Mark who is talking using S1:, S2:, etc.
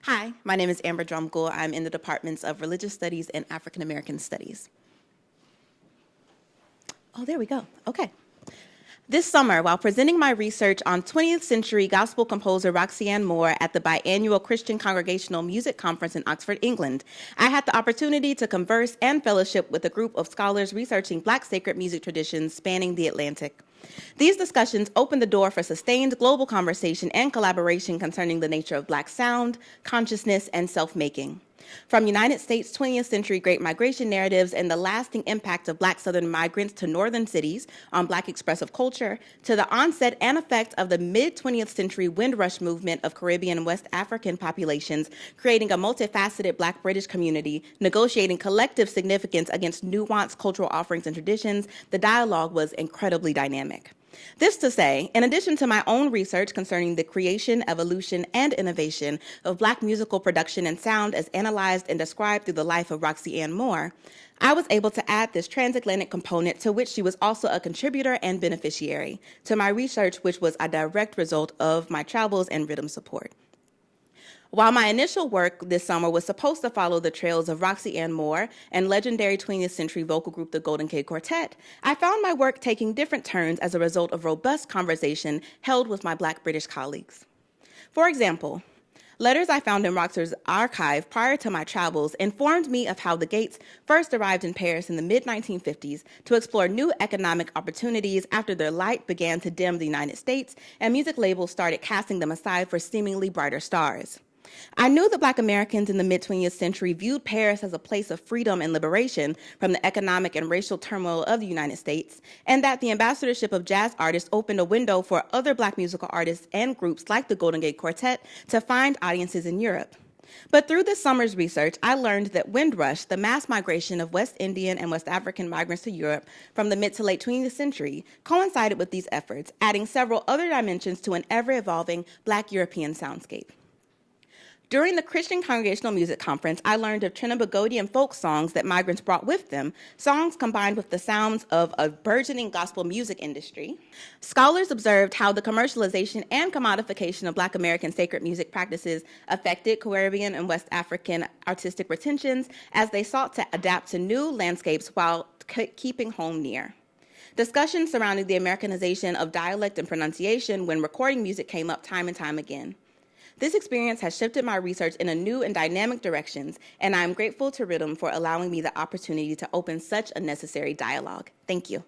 S1: Hi, my name is Ambre Dromgoole. I'm in the departments of Religious Studies and African American Studies. Oh, there we go. Okay. This summer, while presenting my research on 20th century gospel composer Roxanne Moore at the biannual Christian Congregational Music Conference in Oxford, England, I had the opportunity to converse and fellowship with a group of scholars researching Black sacred music traditions spanning the Atlantic. These discussions opened the door for sustained global conversation and collaboration concerning the nature of Black sound, consciousness, and self-making. From United States 20th century Great Migration narratives and the lasting impact of Black Southern migrants to northern cities on Black expressive culture, to the onset and effect of the mid-20th century Windrush movement of Caribbean and West African populations, creating a multifaceted Black British community, negotiating collective significance against nuanced cultural offerings and traditions, the dialogue was incredibly dynamic. This to say, in addition to my own research concerning the creation, evolution, and innovation of Black musical production and sound as analyzed and described through the life of Roxanne Moore, I was able to add this transatlantic component to which she was also a contributor and beneficiary to my research, which was a direct result of my travels and rhythm support. While my initial work this summer was supposed to follow the trails of Roxanne Moore and legendary 20th century vocal group the Golden Gate Quartet, I found my work taking different turns as a result of robust conversation held with my Black British colleagues. For example, letters I found in Roxanne's archive prior to my travels informed me of how the Gates first arrived in Paris in the mid-1950s to explore new economic opportunities after their light began to dim the United States and music labels started casting them aside for seemingly brighter stars. I knew that Black Americans in the mid-20th century viewed Paris as a place of freedom and liberation from the economic and racial turmoil of the United States, and that the ambassadorship of jazz artists opened a window for other Black musical artists and groups like the Golden Gate Quartet to find audiences in Europe. But through this summer's research, I learned that Windrush, the mass migration of West Indian and West African migrants to Europe from the mid to late 20th century, coincided with these efforts, adding several other dimensions to an ever-evolving Black European soundscape. During the Christian Congregational Music Conference, I learned of Trinbagodian folk songs that migrants brought with them, songs combined with the sounds of a burgeoning gospel music industry. Scholars observed how the commercialization and commodification of Black American sacred music practices affected Caribbean and West African artistic retentions as they sought to adapt to new landscapes while keeping home near. Discussions surrounding the Americanization of dialect and pronunciation when recording music came up time and time again. This experience has shifted my research in a new and dynamic directions, and I am grateful to RITM for allowing me the opportunity to open such a necessary dialogue. Thank you.